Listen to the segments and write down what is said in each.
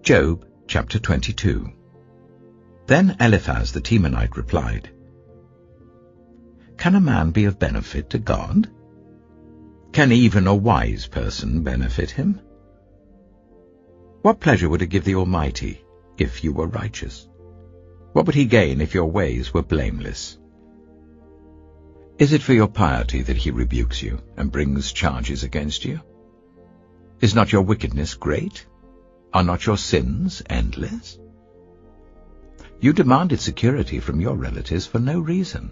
Job chapter 22. Then Eliphaz the Temanite replied, Can a man be of benefit to God? Can even a wise person benefit him? What pleasure would it give the Almighty if you were righteous? What would he gain if your ways were blameless? Is it for your piety that he rebukes you and brings charges against you? Is not your wickedness great? Are not your sins endless? You demanded security from your relatives for no reason.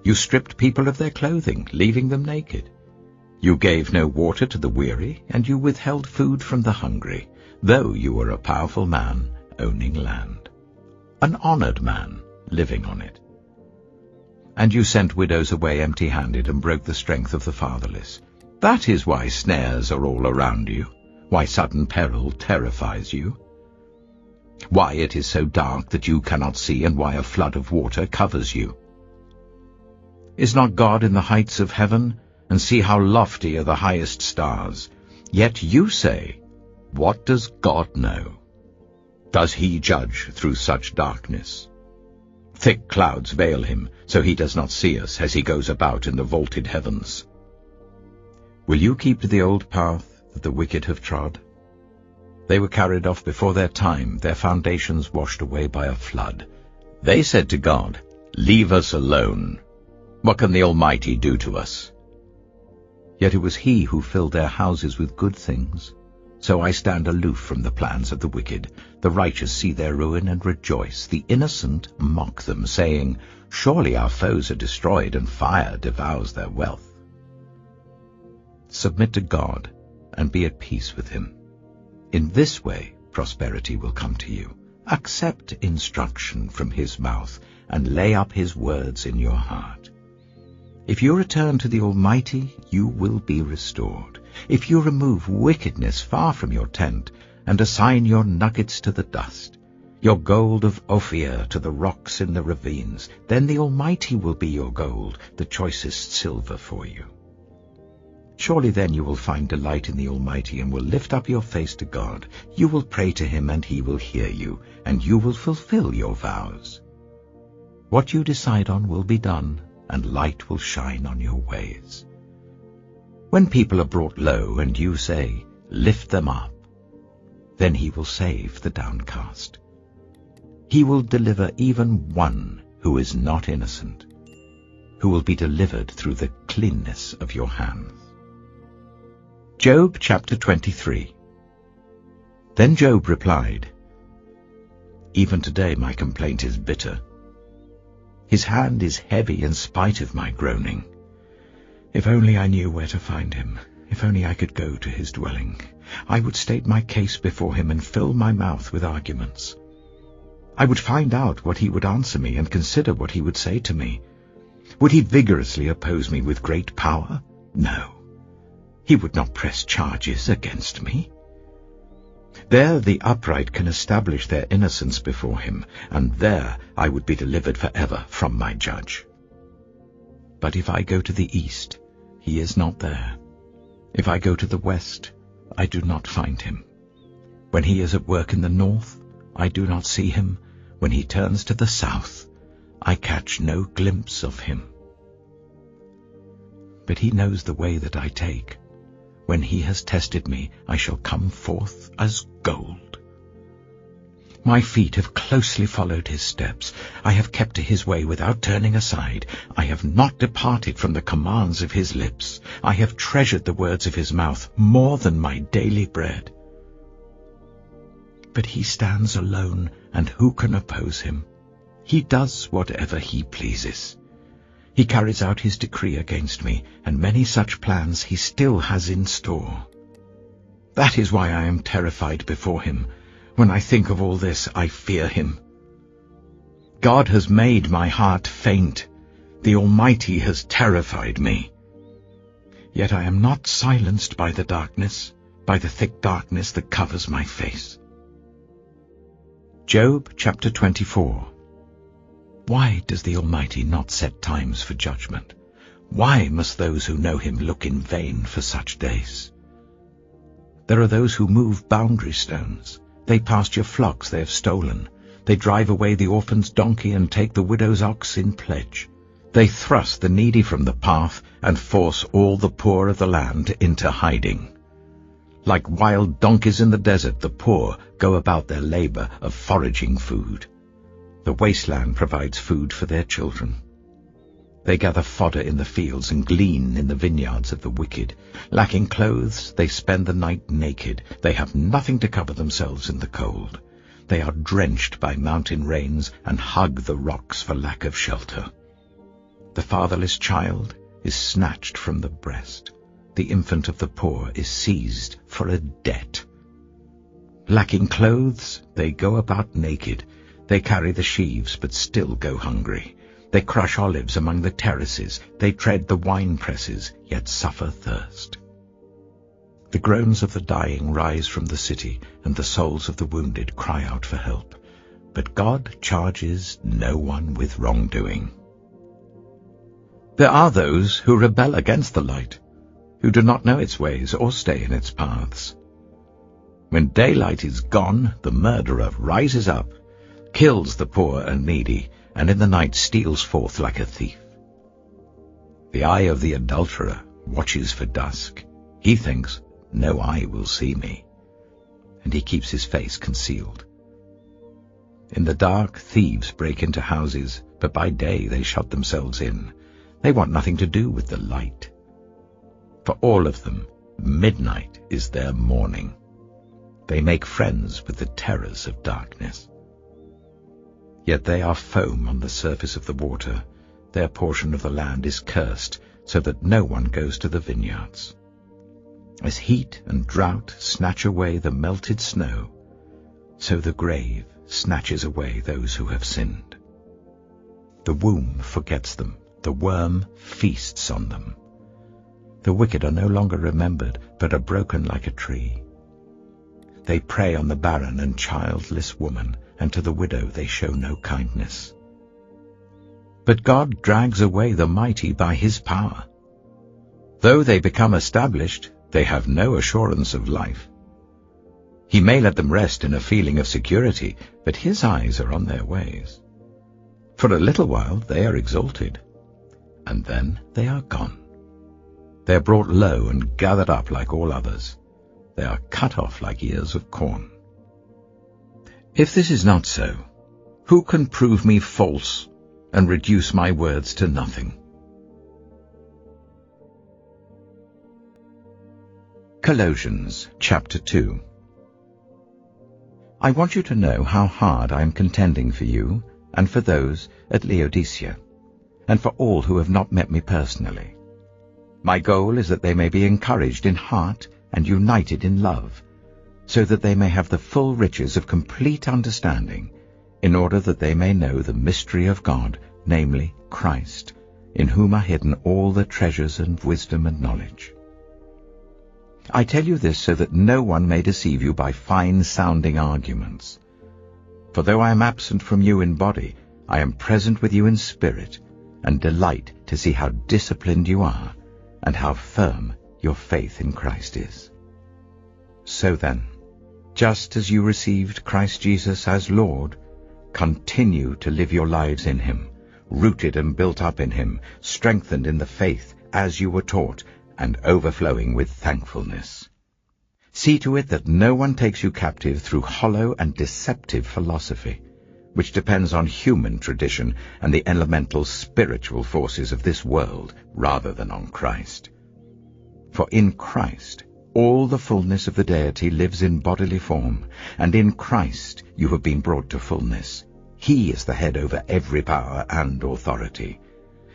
You stripped people of their clothing, leaving them naked. You gave no water to the weary, and you withheld food from the hungry, though you were a powerful man owning land, an honored man living on it. And you sent widows away empty-handed and broke the strength of the fatherless. That is why snares are all around you, why sudden peril terrifies you, why it is so dark that you cannot see, and why a flood of water covers you. Is not God in the heights of heaven? And see how lofty are the highest stars. Yet you say, What does God know? Does he judge through such darkness? Thick clouds veil him, so he does not see us as he goes about in the vaulted heavens. Will you keep to the old path that the wicked have trod? They were carried off before their time, their foundations washed away by a flood. They said to God, Leave us alone. What can the Almighty do to us? Yet it was he who filled their houses with good things. So I stand aloof from the plans of the wicked. The righteous see their ruin and rejoice. The innocent mock them, saying, Surely our foes are destroyed, and fire devours their wealth. Submit to God, and be at peace with him. In this way prosperity will come to you. Accept instruction from his mouth, and lay up his words in your heart. If you return to the Almighty, you will be restored. If you remove wickedness far from your tent, and assign your nuggets to the dust, your gold of Ophir to the rocks in the ravines, then the Almighty will be your gold, the choicest silver for you. Surely then you will find delight in the Almighty, and will lift up your face to God. You will pray to him, and he will hear you, and you will fulfill your vows. What you decide on will be done, and light will shine on your ways. When people are brought low, and you say, Lift them up, then he will save the downcast. He will deliver even one who is not innocent, who will be delivered through the cleanness of your hands. Job chapter 23. Then Job replied, Even today my complaint is bitter. His hand is heavy in spite of my groaning. If only I knew where to find him, if only I could go to his dwelling, I would state my case before him and fill my mouth with arguments. I would find out what he would answer me and consider what he would say to me. Would he vigorously oppose me with great power? No. He would not press charges against me. There the upright can establish their innocence before him, and there I would be delivered forever from my judge. But if I go to the east, he is not there. If I go to the west, I do not find him. When he is at work in the north, I do not see him. When he turns to the south, I catch no glimpse of him. But he knows the way that I take. When he has tested me, I shall come forth as gold. My feet have closely followed his steps. I have kept to his way without turning aside. I have not departed from the commands of his lips. I have treasured the words of his mouth more than my daily bread. But he stands alone, and who can oppose him? He does whatever he pleases. He carries out his decree against me, and many such plans he still has in store. That is why I am terrified before him. When I think of all this, I fear him. God has made my heart faint. The Almighty has terrified me. Yet I am not silenced by the darkness, by the thick darkness that covers my face. Job chapter 24. Why does the Almighty not set times for judgment? Why must those who know him look in vain for such days? There are those who move boundary stones. They pasture flocks they have stolen. They drive away the orphan's donkey and take the widow's ox in pledge. They thrust the needy from the path and force all the poor of the land into hiding. Like wild donkeys in the desert, the poor go about their labor of foraging food. The wasteland provides food for their children. They gather fodder in the fields and glean in the vineyards of the wicked. Lacking clothes, they spend the night naked. They have nothing to cover themselves in the cold. They are drenched by mountain rains and hug the rocks for lack of shelter. The fatherless child is snatched from the breast. The infant of the poor is seized for a debt. Lacking clothes, they go about naked. They carry the sheaves, but still go hungry. They crush olives among the terraces. They tread the wine presses, yet suffer thirst. The groans of the dying rise from the city, and the souls of the wounded cry out for help. But God charges no one with wrongdoing. There are those who rebel against the light, who do not know its ways or stay in its paths. When daylight is gone, the murderer rises up, kills the poor and needy, and in the night steals forth like a thief. The eye of the adulterer watches for dusk. He thinks, no eye will see me, and he keeps his face concealed. In the dark, thieves break into houses, but by day they shut themselves in. They want nothing to do with the light. For all of them, midnight is their morning. They make friends with the terrors of darkness. Yet they are foam on the surface of the water. Their portion of the land is cursed, so that no one goes to the vineyards. As heat and drought snatch away the melted snow, so the grave snatches away those who have sinned. The womb forgets them, the worm feasts on them. The wicked are no longer remembered, but are broken like a tree. They prey on the barren and childless woman, and to the widow they show no kindness. But God drags away the mighty by his power. Though they become established, they have no assurance of life. He may let them rest in a feeling of security, but his eyes are on their ways. For a little while they are exalted, and then they are gone. They are brought low and gathered up like all others. They are cut off like ears of corn. If this is not so, who can prove me false and reduce my words to nothing? Colossians chapter 2. I want you to know how hard I am contending for you and for those at Laodicea, and for all who have not met me personally. My goal is that they may be encouraged in heart and united in love, so that they may have the full riches of complete understanding, in order that they may know the mystery of God, namely Christ, in whom are hidden all the treasures and wisdom and knowledge. I tell you this so that no one may deceive you by fine-sounding arguments. For though I am absent from you in body, I am present with you in spirit, and delight to see how disciplined you are, and how firm your faith in Christ is. So then, just as you received Christ Jesus as Lord, continue to live your lives in him, rooted and built up in him, strengthened in the faith as you were taught, and overflowing with thankfulness. See to it that no one takes you captive through hollow and deceptive philosophy, which depends on human tradition and the elemental spiritual forces of this world rather than on Christ. For in Christ all the fullness of the deity lives in bodily form, and in Christ you have been brought to fullness. He is the head over every power and authority.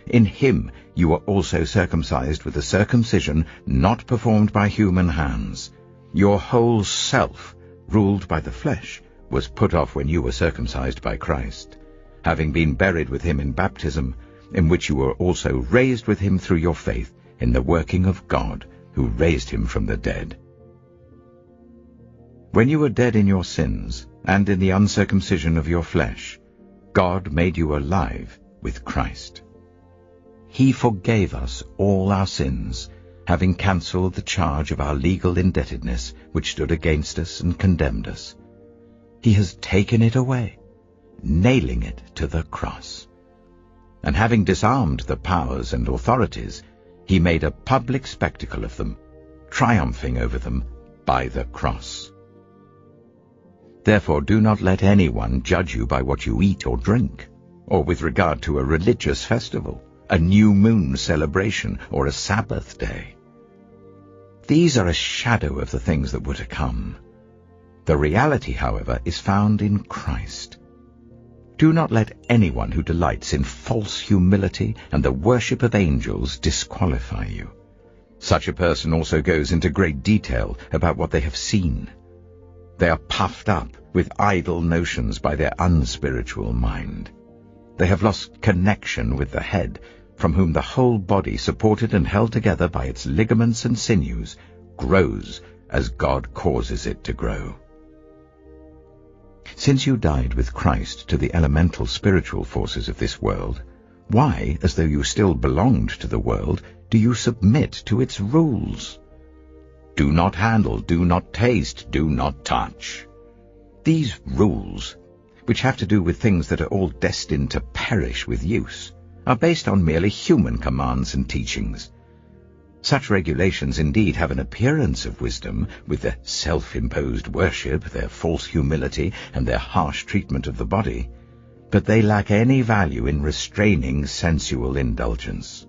In him you were also circumcised with a circumcision not performed by human hands. Your whole self, ruled by the flesh, was put off when you were circumcised by Christ, having been buried with him in baptism, in which you were also raised with him through your faith in the working of God, who raised him from the dead. When you were dead in your sins and in the uncircumcision of your flesh, God made you alive with Christ. He forgave us all our sins, having cancelled the charge of our legal indebtedness which stood against us and condemned us. he has taken it away, nailing it to the cross. And having disarmed the powers and authorities, he made a public spectacle of them, triumphing over them by the cross. Therefore do not let anyone judge you by what you eat or drink, or with regard to a religious festival, a new moon celebration, or a Sabbath day. These are a shadow of the things that were to come. The reality, however, is found in Christ. Do not let anyone who delights in false humility and the worship of angels disqualify you. Such a person also goes into great detail about what they have seen. They are puffed up with idle notions by their unspiritual mind. They have lost connection with the head, from whom the whole body, supported and held together by its ligaments and sinews, grows as God causes it to grow. Since you died with Christ to the elemental spiritual forces of this world, why, as though you still belonged to the world, do you submit to its rules? Do not handle, do not taste, do not touch. These rules, which have to do with things that are all destined to perish with use, are based on merely human commands and teachings. Such regulations indeed have an appearance of wisdom, with their self-imposed worship, their false humility, and their harsh treatment of the body, but they lack any value in restraining sensual indulgence.